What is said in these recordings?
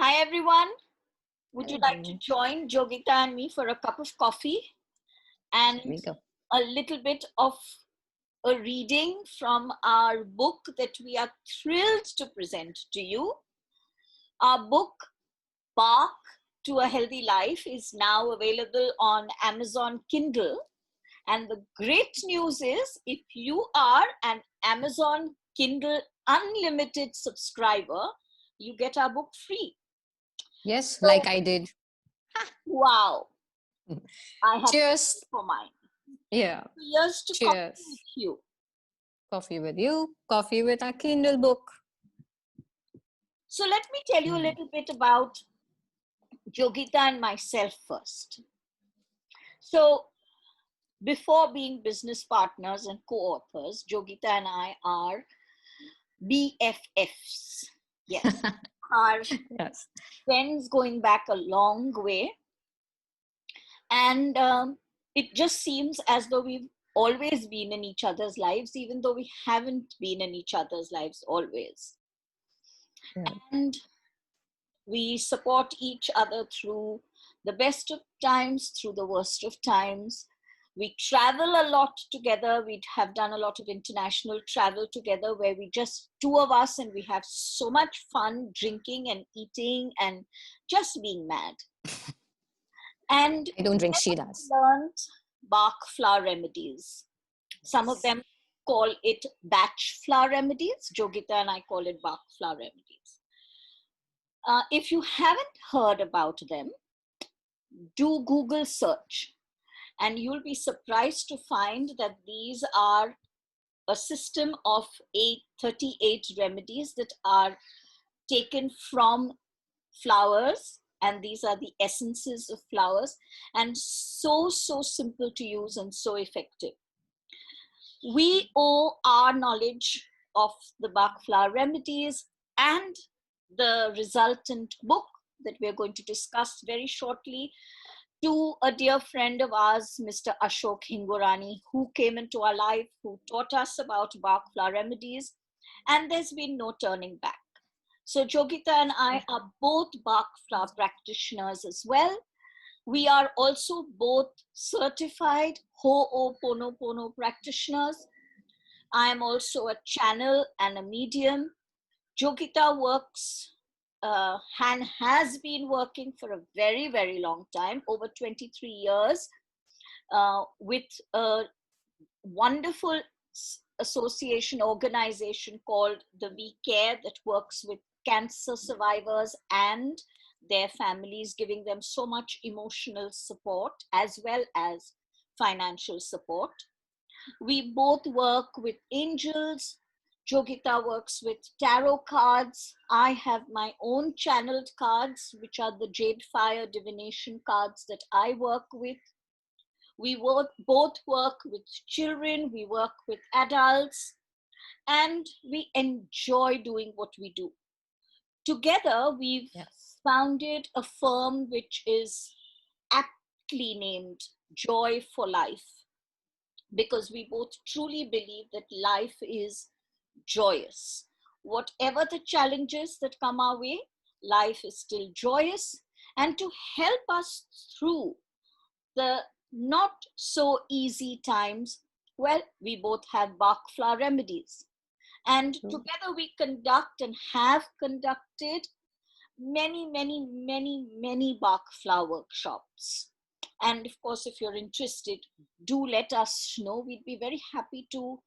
Hi everyone. Would you like to Hello. join Jogita and me for a cup of coffee and Here we go. a little bit of a reading from our book that we are thrilled to present to you? Our book, Bach to a Healthy Life, is now available on Amazon Kindle. And the great news is, if you are an Amazon Kindle Unlimited subscriber, you get our book free. Yes, So, like I did. wow. I have Cheers. paid for mine. Yeah. Here's to coffee Cheers. with you. Coffee with you. Coffee with our Kindle book. So let me tell you a little bit about Jogita and myself first. So before being business partners and co-authors, Jogita and I are BFFs. Yes. Our Yes. friends going back a long way. And it just seems as though we've always been in each other's lives, even though we haven't been in each other's lives always. Yeah. And we support each other through the best of times, through the worst of times. We travel a lot together. We have done a lot of international travel together where we just two of us and we have so much fun drinking and eating and just being mad. And I don't drink, she we does. learned Bach flower remedies. Some of them call it batch flower remedies. Jogita and I call it Bach flower remedies. If you haven't heard about them, do Google search and you'll be surprised to find that these are a system of 38 remedies that are taken from flowers, and these are the essences of flowers, and so simple to use and so effective. We owe our knowledge of the Bach flower remedies and the resultant book that we're going to discuss very shortly to a dear friend of ours, Mr. Ashok Hingorani, who came into our life, who taught us about Bach flower remedies, and there's been no turning back. So Jogita and I are both Bach flower practitioners as well. We are also both certified Ho'oponopono practitioners. I am also a channel and a medium. Jogita works and has been working for a very long time, over 23 years, with a wonderful association organization called the We Care that works with cancer survivors and their families, giving them so much emotional support as well as financial support. We both work with angels. Jogita works with tarot cards. I have my own channeled cards, which are the Jade Fire divination cards that I work with. We both work with children, we work with adults, and we enjoy doing what we do. Together, we've founded a firm which is aptly named Joy for Life, because we both truly believe that life is joyous. Whatever the challenges that come our way, life is still joyous. And to help us through the not so easy times, well, we both have Bach flower remedies. And together we conduct and have conducted many Bach flower workshops. And of course, if you're interested, do let us know. We'd be very happy to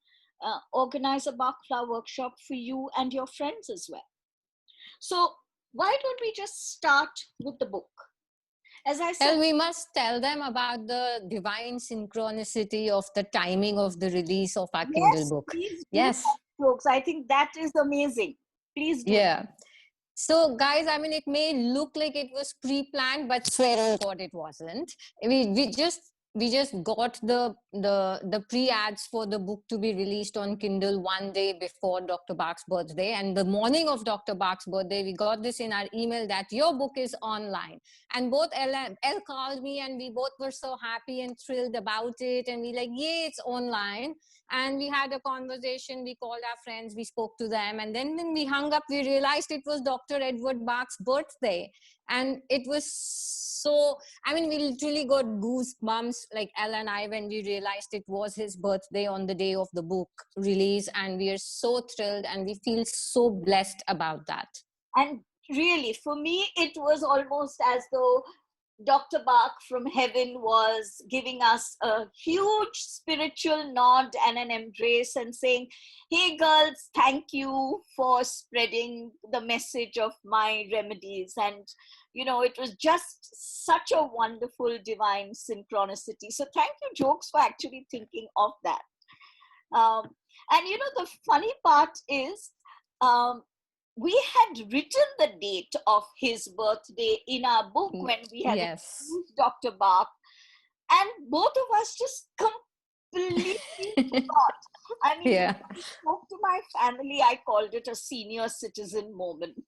organize a Bach flower workshop for you and your friends as well. So why don't we just start with the book? As I said, Well, we must tell them about the divine synchronicity of the timing of the release of our Kindle book. Please do Yes. that, folks. I think that is amazing. Please do. Yeah. So guys, I mean, it may look like it was pre-planned, but swear to God it wasn't. We just we just got the pre-ads for the book to be released on Kindle one day before Dr. Bach's birthday. And the morning of Dr. Bach's birthday, we got this in our email that your book is online. And both Elle called me, and we both were so happy and thrilled about it. And we like, yay, it's online. And we had a conversation. We called our friends, we spoke to them. And then when we hung up, we realized it was Dr. Edward Bach's birthday. And it was so, I mean, we literally got goosebumps, like Ella and I, when we realized it was his birthday on the day of the book release. And we are so thrilled, and we feel so blessed about that. And really, for me, it was almost as though Dr. Bach from heaven was giving us a huge spiritual nod and an embrace and saying, hey girls, thank you for spreading the message of my remedies. And, you know, it was just such a wonderful divine synchronicity. So thank you, Jokes, for actually thinking of that. And, you know, the funny part is, we had written the date of his birthday in our book when we had used Dr. Bach, and both of us just completely forgot. I mean, when I spoke to my family, I called it a senior citizen moment.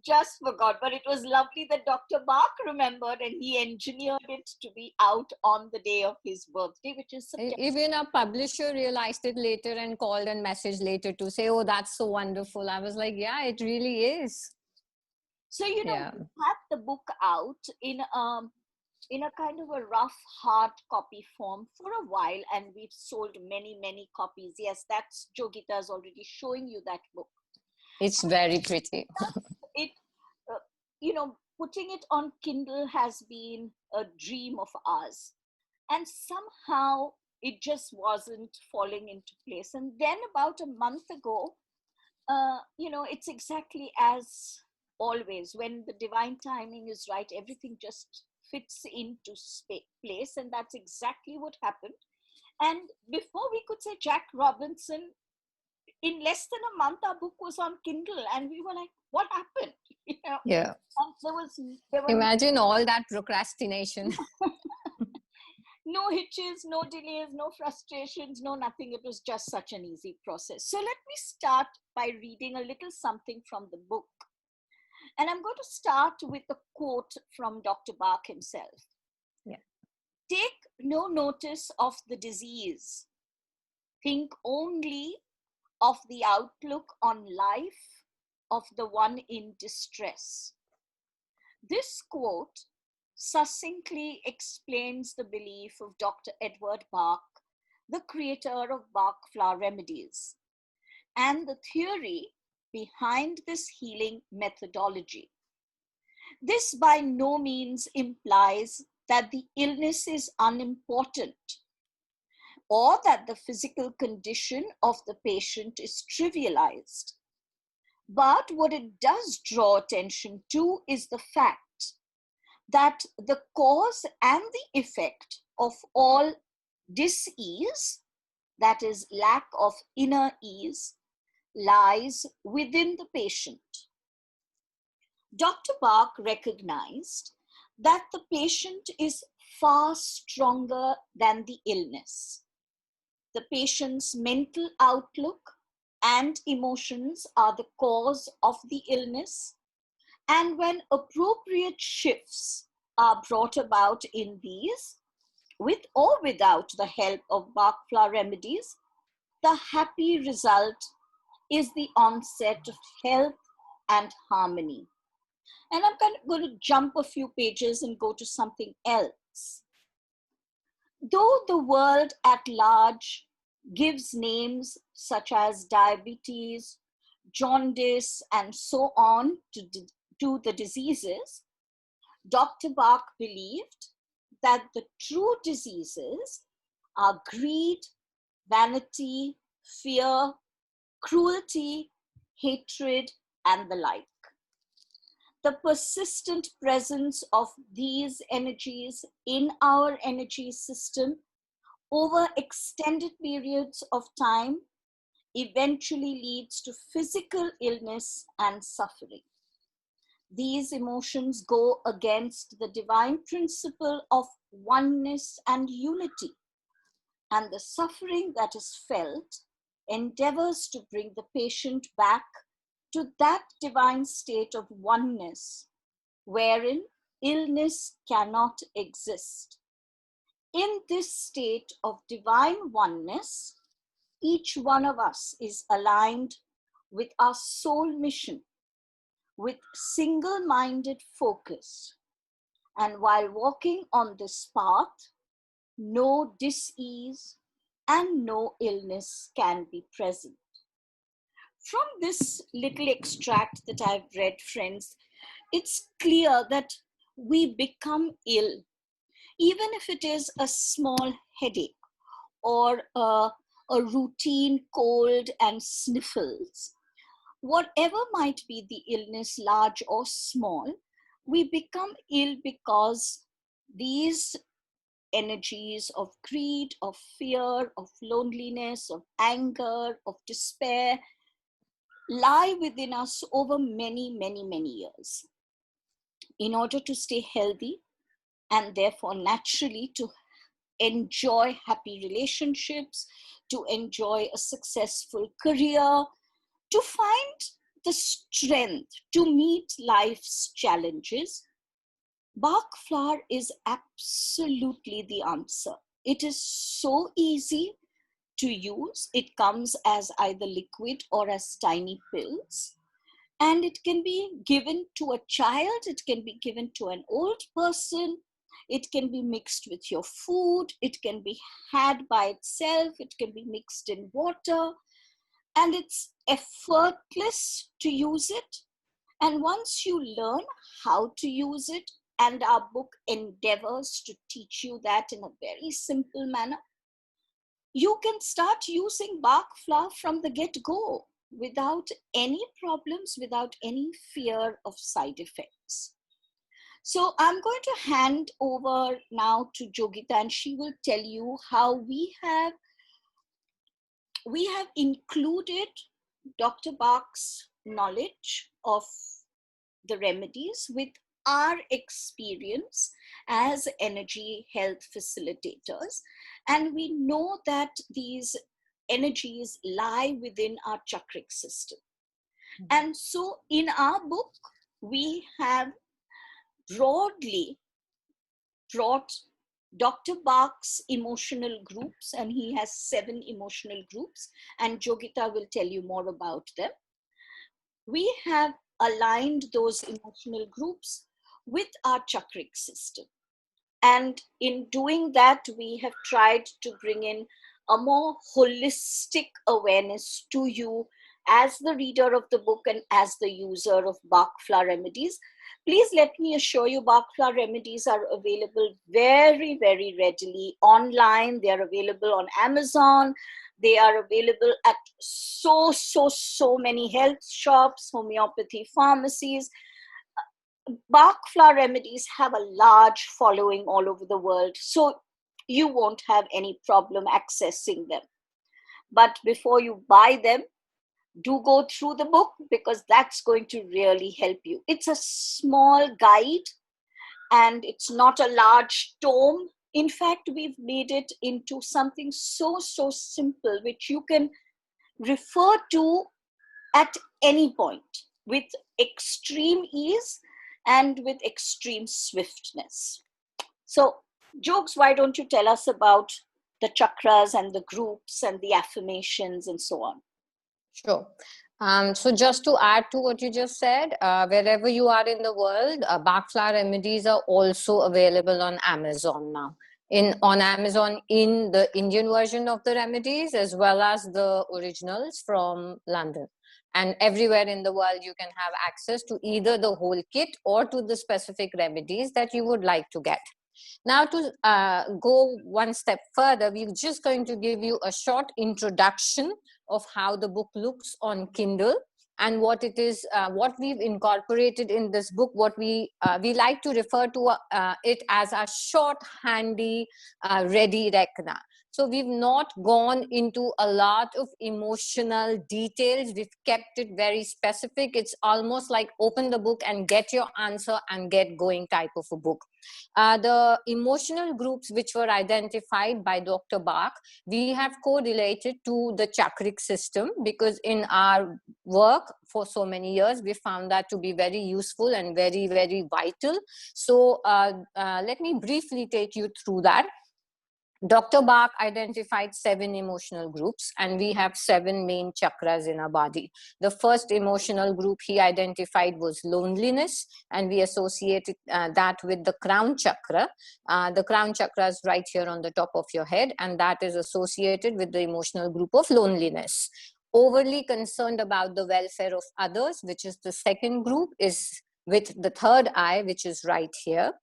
Just forgot, but it was lovely that Dr. Bach remembered, and he engineered it to be out on the day of his birthday, which is September. Even a publisher realized it later and called and messaged later to say, oh, that's so wonderful. I was like, yeah, it really is. So, you know, we had the book out in a kind of a rough hard copy form for a while, and we've sold many, many copies. Yes, that's Jogita is already showing you that book. It's very pretty. You know, putting it on Kindle has been a dream of ours. And somehow it just wasn't falling into place. And then about a month ago, you know, it's exactly as always. When the divine timing is right, everything just fits into place. And that's exactly what happened. And before we could say Jack Robinson, in less than a month, our book was on Kindle, and we were like, what happened? You know? Yeah. And there was imagine all that procrastination. No hitches, no delays, no frustrations, no nothing. It was just such an easy process. So let me start by reading a little something from the book. And I'm going to start with a quote from Dr. Bach himself. Yeah. Take no notice of the disease. Think only of the outlook on life of the one in distress. This quote succinctly explains the belief of Dr. Edward Bach, the creator of Bach Flower Remedies, and the theory behind this healing methodology. This by no means implies that the illness is unimportant or that the physical condition of the patient is trivialized. But what it does draw attention to is the fact that the cause and the effect of all dis-ease, that is lack of inner ease, lies within the patient. Dr. Bach recognized that the patient is far stronger than the illness. The patient's mental outlook and emotions are the cause of the illness, and when appropriate shifts are brought about in these, with or without the help of Bach Flower Remedies, the happy result is the onset of health and harmony. And I'm going to jump a few pages and go to something else. Though the world at large gives names such as diabetes, jaundice, and so on to the diseases, Dr. Bach believed that the true diseases are greed, vanity, fear, cruelty, hatred, and the like. The persistent presence of these energies in our energy system over extended periods of time eventually leads to physical illness and suffering. These emotions go against the divine principle of oneness and unity, and the suffering that is felt endeavors to bring the patient back to that divine state of oneness wherein illness cannot exist. In this state of divine oneness, each one of us is aligned with our soul mission, with single-minded focus. And while walking on this path, no dis-ease and no illness can be present. From this little extract that I've read, friends, it's clear that we become ill, even if it is a small headache or a routine cold and sniffles. Whatever might be the illness, large or small, we become ill because these energies of greed, of fear, of loneliness, of anger, of despair lie within us over many, many, many years. In order to stay healthy and therefore naturally to enjoy happy relationships, to enjoy a successful career, to find the strength to meet life's challenges, Bach flower is absolutely the answer. It is so easy to use. It comes as either liquid or as tiny pills. And it can be given to a child, it can be given to an old person, it can be mixed with your food, it can be had by itself, it can be mixed in water, and it's effortless to use it. And once you learn how to use it, and our book endeavors to teach you that in a very simple manner, you can start using Bach flower from the get-go without any problems, without any fear of side effects. So I'm going to hand over now to Jogita, and she will tell you how we have included Dr. Bach's knowledge of the remedies with our experience as energy health facilitators. And we know that these energies lie within our chakric system. And so in our book, we have broadly brought Dr. Bach's emotional groups, and he has 7 emotional groups, and Jogita will tell you more about them. We have aligned those emotional groups with our chakric system. And in doing that, we have tried to bring in a more holistic awareness to you as the reader of the book and as the user of Bach flower remedies. Please let me assure you, Bach flower remedies are available very, very readily online. They are available on Amazon. They are available at so many health shops, homeopathy pharmacies. Bach flower remedies have a large following all over the world, so you won't have any problem accessing them. But before you buy them, do go through the book, because that's going to really help you. It's a small guide and it's not a large tome. In fact, we've made it into something so simple, which you can refer to at any point with extreme ease and with extreme swiftness. So, Jokes, why don't you tell us about the chakras and the groups and the affirmations and so on? Sure. So just to add to what you just said, wherever you are in the world, Bach flower remedies are also available on Amazon now. On Amazon in the Indian version of the remedies, as well as the originals from London. And everywhere in the world, you can have access to either the whole kit or to the specific remedies that you would like to get. Now, to go one step further, we're just going to give you a short introduction of how the book looks on Kindle and what it is, what we've incorporated in this book. What we like to refer to it as a short, handy, ready reckoner. So we've not gone into a lot of emotional details. We've kept it very specific. It's almost like open the book and get your answer and get going type of a book. The emotional groups which were identified by Dr. Bach, we have correlated to the chakric system, because in our work for so many years, we found that to be very useful and very, very vital. So let me briefly take you through that. Dr. Bach identified 7 emotional groups, and we have 7 main chakras in our body. The first emotional group he identified was loneliness, and we associated that with the crown chakra. The crown chakra is right here on the top of your head, and that is associated with the emotional group of loneliness. Overly concerned about the welfare of others, which is the second group, is with the third eye, which is right here.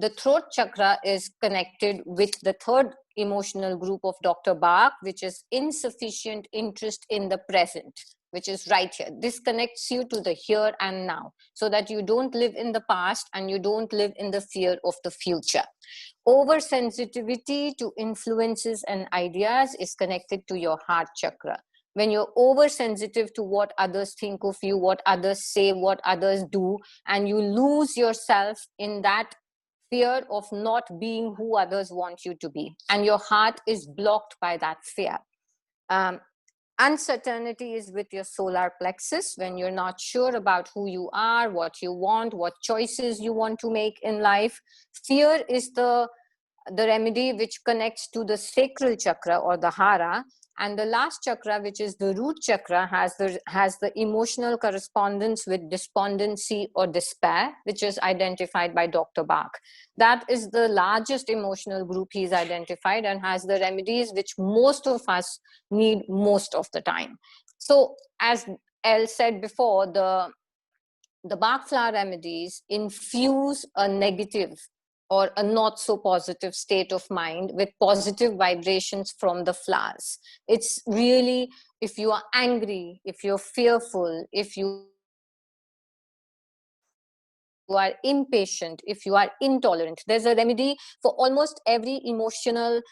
The throat chakra is connected with the third emotional group of Dr. Bach, which is insufficient interest in the present, which is right here. This connects you to the here and now, so that you don't live in the past and you don't live in the fear of the future. Oversensitivity to influences and ideas is connected to your heart chakra. When you're oversensitive to what others think of you, what others say, what others do, and you lose yourself in that fear of not being who others want you to be, and your heart is blocked by that fear. Uncertainty is with your solar plexus, when you're not sure about who you are, what you want, what choices you want to make in life. Fear is the remedy which connects to the sacral chakra or the hara. And the last chakra, which is the root chakra, has the emotional correspondence with despondency or despair, which is identified by Dr. Bach. That is the largest emotional group he's identified, and has the remedies which most of us need most of the time. So as Elle said before, the Bach flower remedies infuse a negative or a not so positive state of mind with positive vibrations from the flowers. It's really, if you are angry, if you're fearful, if you are impatient, if you are intolerant, there's a remedy for almost every emotional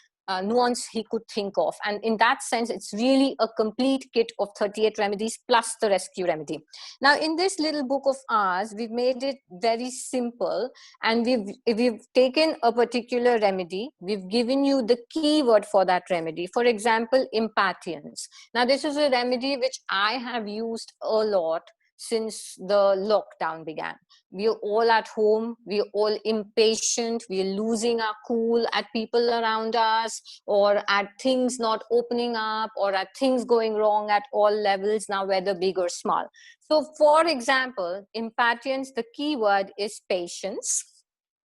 nuance he could think of. And in that sense, it's really a complete kit of 38 remedies plus the rescue remedy. Now, in this little book of ours, we've made it very simple, and we've taken a particular remedy. We've given you the keyword for that remedy. For example, impatience. Now, this is a remedy which I have used a lot since the lockdown began. We are all at home, we are all impatient, we are losing our cool at people around us, or at things not opening up, or at things going wrong at all levels, now whether big or small. So for example, impatience, the keyword is patience.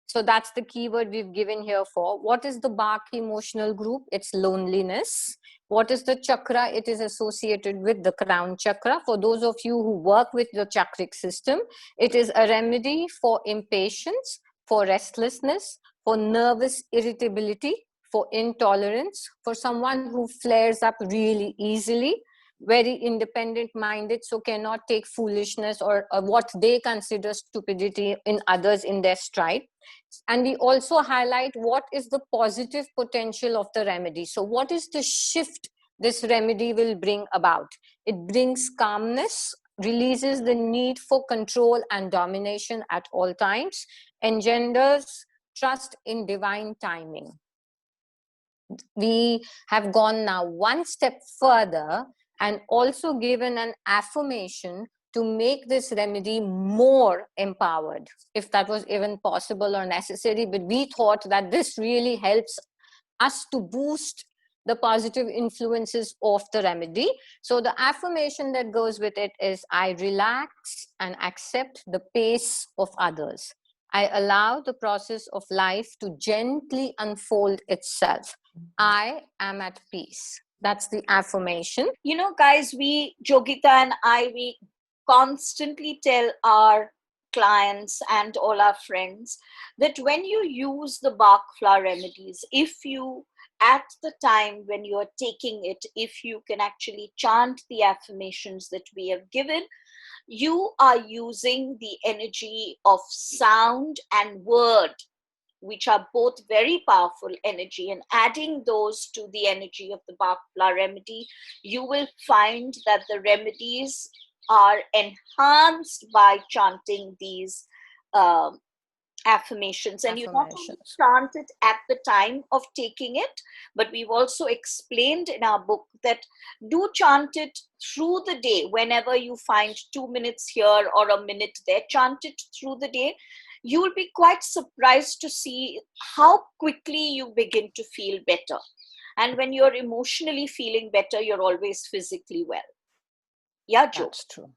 So that's the keyword we've given here for. What is the Bach emotional group? It's loneliness. What is the chakra? It is associated with the crown chakra. For those of you who work with the chakric system, it is a remedy for impatience, for restlessness, for nervous irritability, for intolerance, for someone who flares up really easily, very independent minded, so cannot take foolishness or what they consider stupidity in others in their stride. And we also highlight what is the positive potential of the remedy. So what is the shift this remedy will bring about? It brings calmness, releases the need for control and domination at all times, engenders trust in divine timing. We have gone now one step further and also given an affirmation to make this remedy more empowered, if that was even possible or necessary. But we thought that this really helps us to boost the positive influences of the remedy. So the affirmation that goes with it is, I relax and accept the pace of others. I allow the process of life to gently unfold itself. I am at peace. That's the affirmation. You know, guys, Jogita and we constantly tell our clients and all our friends that when you use the Bach flower remedies, if you, at the time when you're taking it, if you can actually chant the affirmations that we have given, you are using the energy of sound and word which are both very powerful energy, and adding those to the energy of the Bach flower remedy, you will find that the remedies are enhanced by chanting these um, affirmations. And you not only Affirmations. chant it at the time of taking it, but we've also explained in our book that do chant it through the day. Whenever you find 2 minutes here or a minute there, chant it through the day. You will be quite surprised to see how quickly you begin to feel better. And when you're emotionally feeling better, you're always physically well. Yeah, Joe. That's true.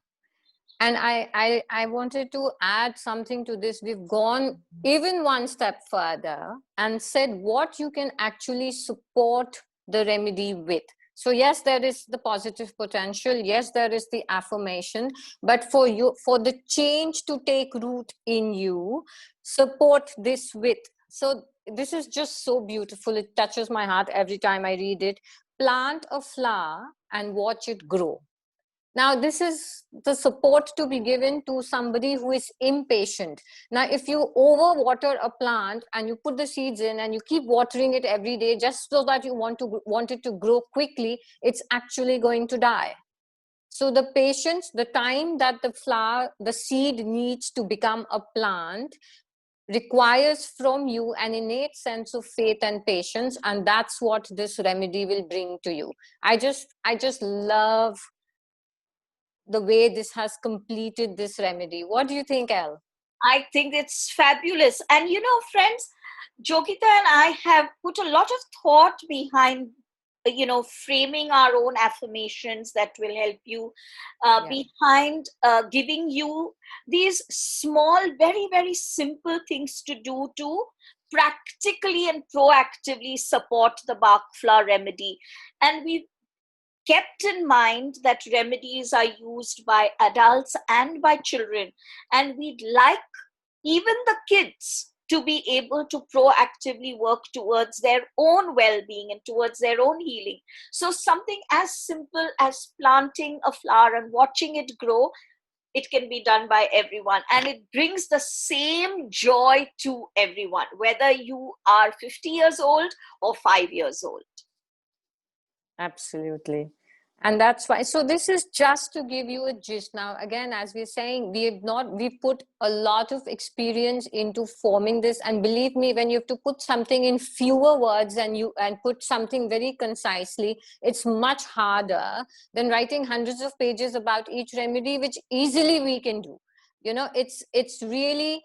And I wanted to add something to this. We've gone even one step further and said what you can actually support the remedy with. So yes, there is the positive potential. Yes, there is the affirmation, but for you, for the change to take root in you, support this with. So this is just so beautiful. It touches my heart every time I read it. Plant a flower and watch it grow. Now, this is the support to be given to somebody who is impatient. Now, if you overwater a plant and you put the seeds in and you keep watering it every day just so that you want it to grow quickly, it's actually going to die. So the patience, the time that the flower, the seed needs to become a plant requires from you an innate sense of faith and patience, and that's what this remedy will bring to you. I just love the way this has completed this remedy. What do you think, Elle? I think it's fabulous. And you know, friends, Jogita and I have put a lot of thought behind, framing our own affirmations that will help you, Yeah, behind giving you these small, very, very simple things to do to practically and proactively support the Bach flower remedy. And we've kept in mind that remedies are used by adults and by children, and we'd like even the kids to be able to proactively work towards their own well-being and towards their own healing. So something as simple as planting a flower and watching it grow, it can be done by everyone, and it brings the same joy to everyone, whether you are 50 years old or 5 years old. absolutely. And that's why, so this is just to give you a gist. Now, again, as we're saying, we've put a lot of experience into forming this. And believe me, when you have to put something in fewer words and put something very concisely, it's much harder than writing hundreds of pages about each remedy, which easily we can do. It's really,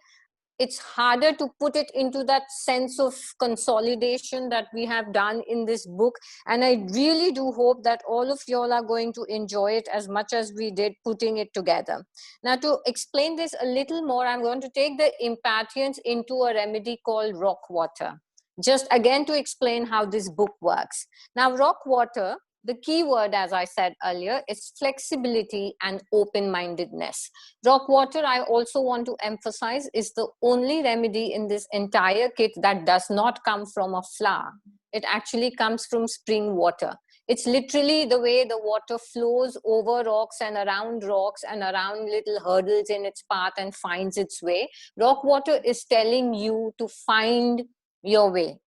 it's harder to put it into that sense of consolidation that we have done in this book. And I really do hope that all of y'all are going to enjoy it as much as we did putting it together. Now, to explain this a little more, I'm going to take the Empathians into a remedy called rock water. Just again to explain how this book works. Now, rock water, the key word, as I said earlier, is flexibility and open-mindedness. Rock water, I also want to emphasize, is the only remedy in this entire kit that does not come from a flower. It actually comes from spring water. It's literally the way the water flows over rocks and around little hurdles in its path and finds its way. Rock water is telling you to find your way.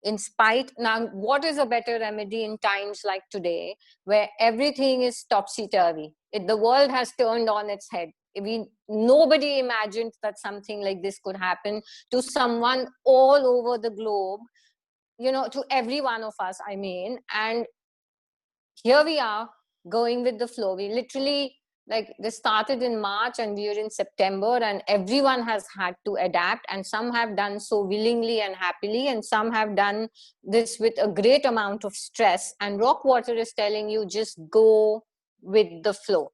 Now, what is a better remedy in times like today, where everything is topsy-turvy? The world has turned on its head. Nobody imagined that something like this could happen to someone all over the globe, to every one of us, I mean. And here we are, going with the flow. We literally, like, this started in March and we are in September, and everyone has had to adapt, and some have done so willingly and happily, and some have done this with a great amount of stress. And rock water is telling you, just go with the flow.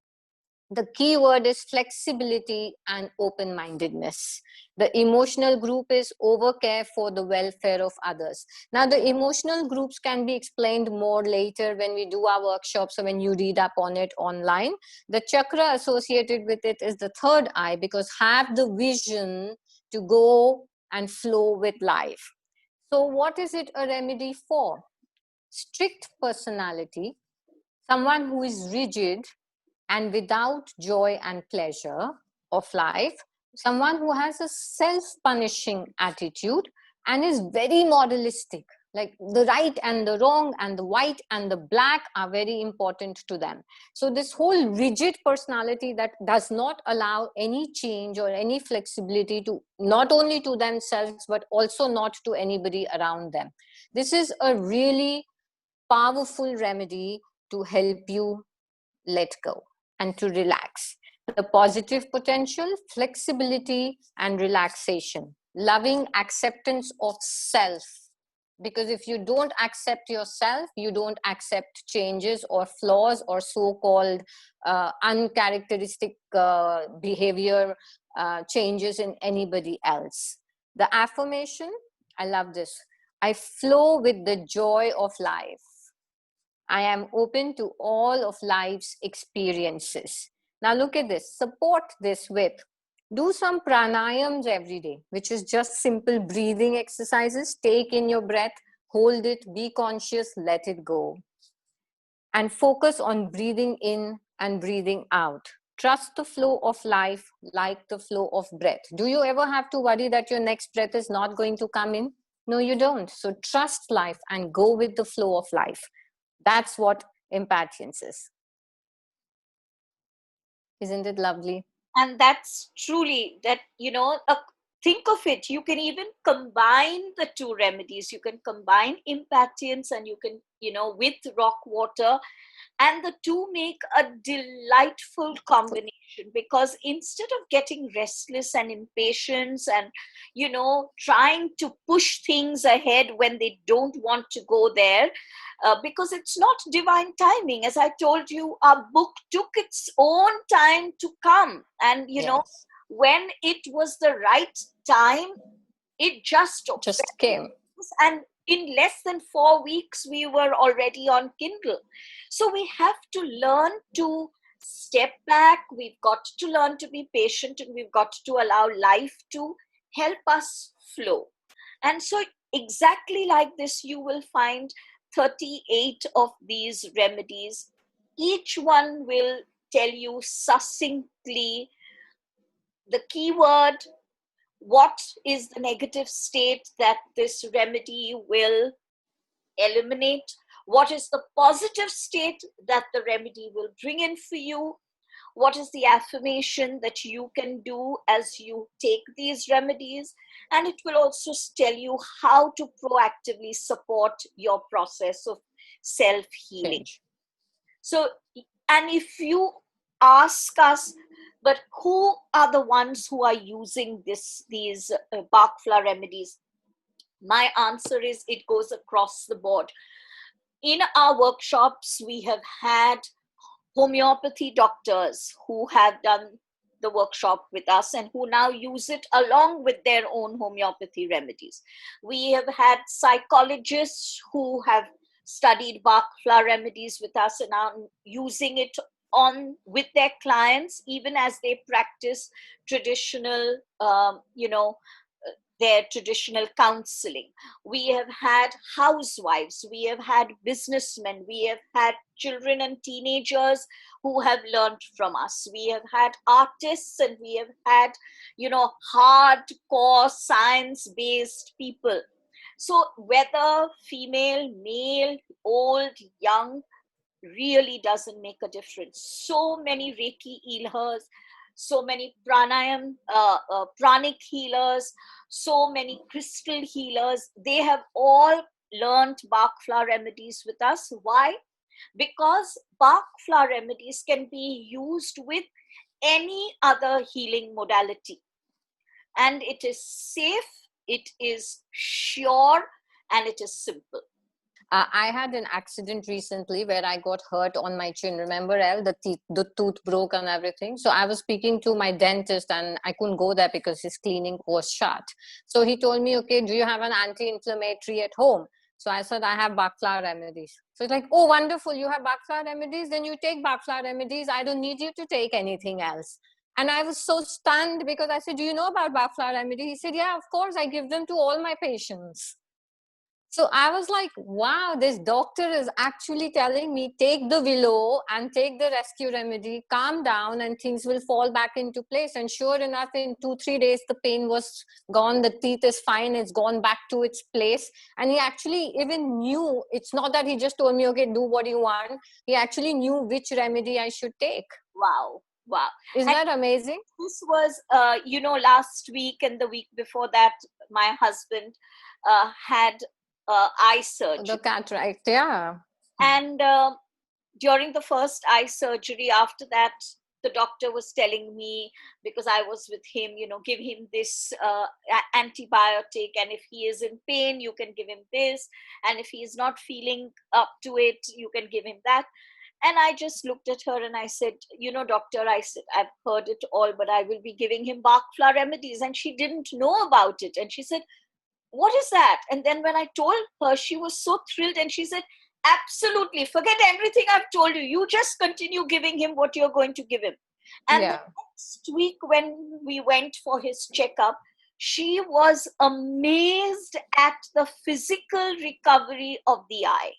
The key word is flexibility and open-mindedness. The emotional group is overcare for the welfare of others. Now, the emotional groups can be explained more later when we do our workshops or when you read up on it online. The chakra associated with it is the third eye, because have the vision to go and flow with life. So what is it a remedy for? Strict personality, someone who is rigid and without joy and pleasure of life, someone who has a self-punishing attitude, and is very moralistic. Like the right and the wrong and the white and the black are very important to them. So this whole rigid personality that does not allow any change or any flexibility, to not only to themselves but also not to anybody around them. This is a really powerful remedy to help you let go and to relax. The positive potential, flexibility, and relaxation. Loving acceptance of self. Because if you don't accept yourself, you don't accept changes or flaws or so-called uncharacteristic behavior changes in anybody else. The affirmation, I love this. I flow with the joy of life. I am open to all of life's experiences. Now look at this. Support this with, do some pranayams every day, which is just simple breathing exercises. Take in your breath, hold it, be conscious, let it go. And focus on breathing in and breathing out. Trust the flow of life like the flow of breath. Do you ever have to worry that your next breath is not going to come in? No, you don't. So trust life and go with the flow of life. That's what impatience is. Isn't it lovely? And that's truly that, think of it, you can even combine the two remedies. You can combine impatience and you can, with rock water, and the two make a delightful combination, because instead of getting restless and impatient and trying to push things ahead when they don't want to go there, because it's not divine timing. As I told you, our book took its own time to come, and Yes. when it was the right time, it just Came. and in less than 4 weeks we were already on Kindle. So we have to learn to step back, we've got to learn to be patient, and we've got to allow life to help us flow. And so exactly like this, you will find 38 of these remedies. Each one will tell you succinctly the keyword, what is the negative state that this remedy will eliminate, what is the positive state that the remedy will bring in for you, what is the affirmation that you can do as you take these remedies, and it will also tell you how to proactively support your process of self-healing. Change. So, and if you ask us, but who are the ones who are using these Bach flower remedies? My answer is it goes across the board. In our workshops, we have had homeopathy doctors who have done the workshop with us and who now use it along with their own homeopathy remedies. We have had psychologists who have studied Bach flower remedies with us and are using it on with their clients, even as they practice traditional, their traditional counseling. We have had housewives, we have had businessmen, we have had children and teenagers who have learned from us. We have had artists, and we have had, hardcore science-based people. So whether female, male, old, young, really doesn't make a difference. So many Reiki healers, so many pranic healers, so many crystal healers, they have all learned Bach flower remedies with us. Why? Because Bach flower remedies can be used with any other healing modality, and it is safe, it is sure, and it is simple. I had an accident recently where I got hurt on my chin. Remember, El, the tooth broke and everything. So I was speaking to my dentist and I couldn't go there because his clinic was shut. So he told me, okay, do you have an anti-inflammatory at home? So I said, I have Bach flower remedies. So it's like, oh, wonderful. You have Bach flower remedies? Then you take Bach flower remedies. I don't need you to take anything else. And I was so stunned because I said, do you know about Bach flower remedy? He said, yeah, of course. I give them to all my patients. So I was like, wow, this doctor is actually telling me take the willow and take the rescue remedy, calm down, and things will fall back into place. And sure enough, in 2-3 days, the pain was gone. The teeth is fine. It's gone back to its place. And he actually even knew, it's not that he just told me, okay, do what you want. He actually knew which remedy I should take. Wow. Wow. Isn't that amazing? This was, last week and the week before that, my husband had eye surgery. The cataract, yeah. And during the first eye surgery, after that, the doctor was telling me, because I was with him, give him this antibiotic. And if he is in pain, you can give him this. And if he is not feeling up to it, you can give him that. And I just looked at her and I said, doctor, I said, I've heard it all, but I will be giving him Bach flower remedies. And she didn't know about it. And she said, what is that? And then when I told her, she was so thrilled. And she said, absolutely, forget everything I've told you. You just continue giving him what you're going to give him. And the next week, when we went for his checkup, she was amazed at the physical recovery of the eye.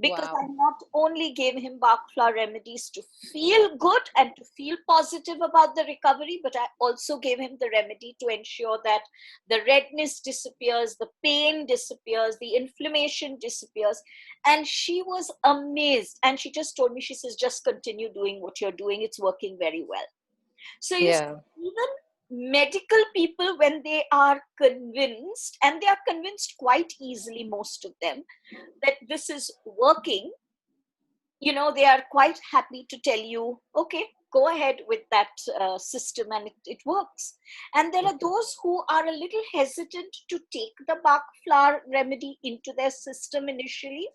Because I not only gave him Bach flower remedies to feel good and to feel positive about the recovery, but I also gave him the remedy to ensure that the redness disappears, the pain disappears, the inflammation disappears. And she was amazed. And she just told me, she says, just continue doing what you're doing. It's working very well. So you see, even medical people, when they are convinced, and they are convinced quite easily, most of them, that this is working, they are quite happy to tell you, okay, go ahead with that system, and it works. And there are those who are a little hesitant to take the Bach flower remedy into their system initially.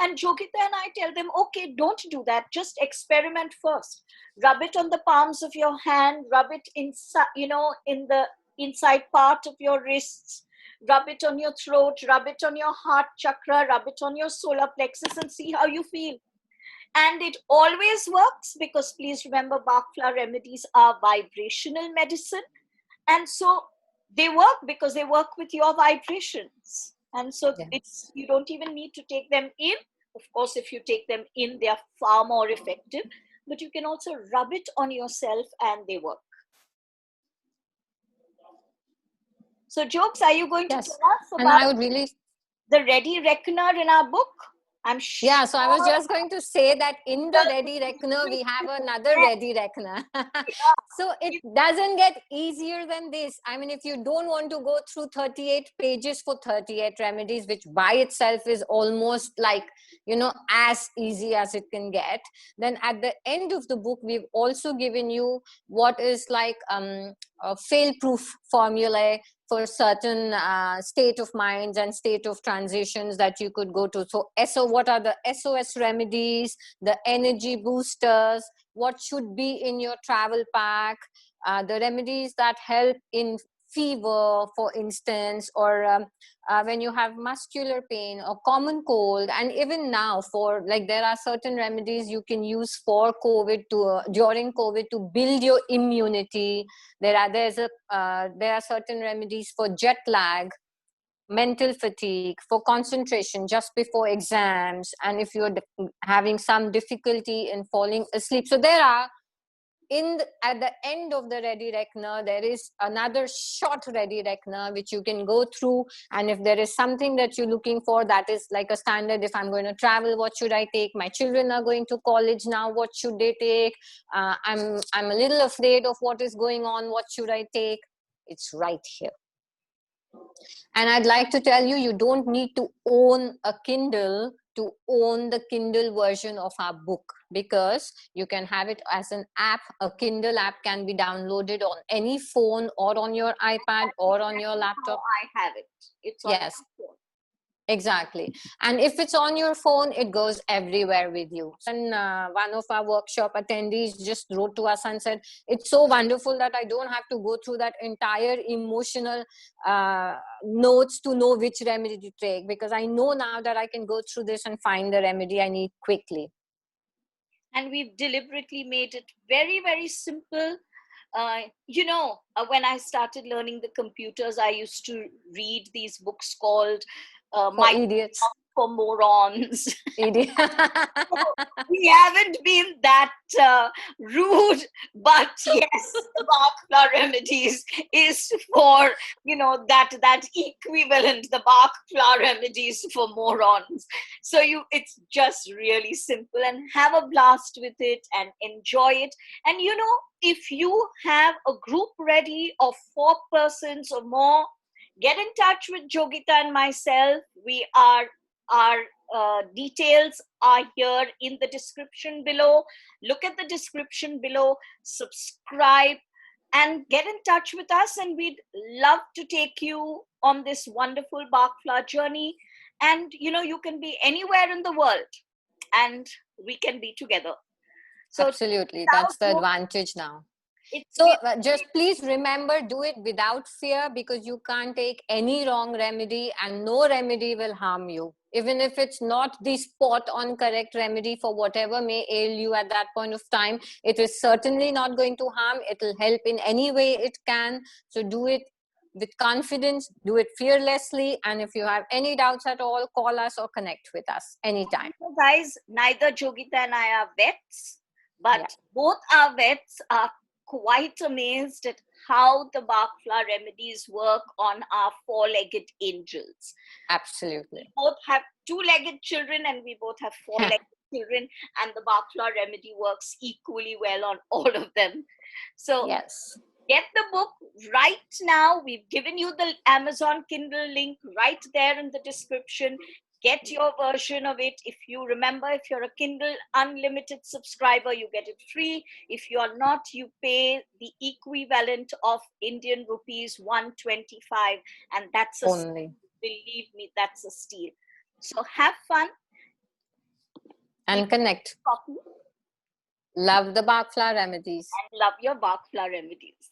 And Jogita and I tell them, okay, don't do that. Just experiment first. Rub it on the palms of your hand, rub it inside, in the inside part of your wrists, rub it on your throat, rub it on your heart chakra, rub it on your solar plexus, and see how you feel. And it always works, because please remember, Bach flower remedies are vibrational medicine. And so they work because they work with your vibrations. And so you don't even need to take them in. Of course, if you take them in, they are far more effective. But you can also rub it on yourself and they work. So, Jokes, are you going to tell us about the Ready Reckoner in our book? I'm sure. Yeah, so I was just going to say that in the Ready Reckoner, we have another Ready Reckoner. So it doesn't get easier than this. I mean, if you don't want to go through 38 pages for 38 remedies, which by itself is almost like, as easy as it can get, then at the end of the book, we've also given you what is like a fail-proof formulae for certain state of minds and state of transitions that you could go to. So what are the SOS remedies, the energy boosters, what should be in your travel pack, the remedies that help in fever, for instance, or when you have muscular pain or common cold. And even now, for there are certain remedies you can use for COVID during COVID to build your immunity. There are certain remedies for jet lag, mental fatigue, for concentration just before exams, and if you're having some difficulty in falling asleep. So there are at the end of the Ready Reckoner, there is another short Ready Reckoner which you can go through. And if there is something that you're looking for that is like a standard, if I'm going to travel, what should I take? My children are going to college now, what should they take? I'm a little afraid of what is going on, what should I take? It's right here. And I'd like to tell you, you don't need to own a Kindle to own the Kindle version of our book, because you can have it as an app. A Kindle app can be downloaded on any phone or on your iPad or on your laptop. I have it. It's on my phone. Exactly. And if it's on your phone, it goes everywhere with you. And one of our workshop attendees just wrote to us and said, it's so wonderful that I don't have to go through that entire emotional notes to know which remedy to take, because I know now that I can go through this and find the remedy I need quickly. And we've deliberately made it very, very simple. When I started learning the computers, I used to read these books called For my idiots. for morons. Idiot. We haven't been that rude, but yes, Bach Flower Remedies is for, that equivalent, the Bach Flower Remedies for morons. So it's just really simple, and have a blast with it and enjoy it. And if you have a group ready of 4 persons or more, get in touch with Jogita and myself. Our details are here in the description below. Look at the description below, subscribe, and get in touch with us. And we'd love to take you on this wonderful Bach flower journey. And you can be anywhere in the world, and we can be together. So absolutely, that's the advantage now. So just please remember, do it without fear, because you can't take any wrong remedy and no remedy will harm you. Even if it's not the spot on correct remedy for whatever may ail you at that point of time, it is certainly not going to harm. It will help in any way it can. So do it with confidence, do it fearlessly. And if you have any doubts at all, call us or connect with us anytime. So guys, neither Jogita and I are vets, but both our vets are quite amazed at how the Bach flower remedies work on our 4-legged angels. Absolutely. We both have 2-legged children, and we both have 4-legged children, and the Bach flower remedy works equally well on all of them. So yes, get the book right now. We've given you the Amazon Kindle link right there in the description. Get your version of it. If you're a Kindle Unlimited subscriber, you get it free. If you're not, you pay the equivalent of Indian rupees 125, and that's only. Believe me, that's a steal. So have fun and connect. Copy. Love the Bach flower remedies. And love your Bach flower remedies.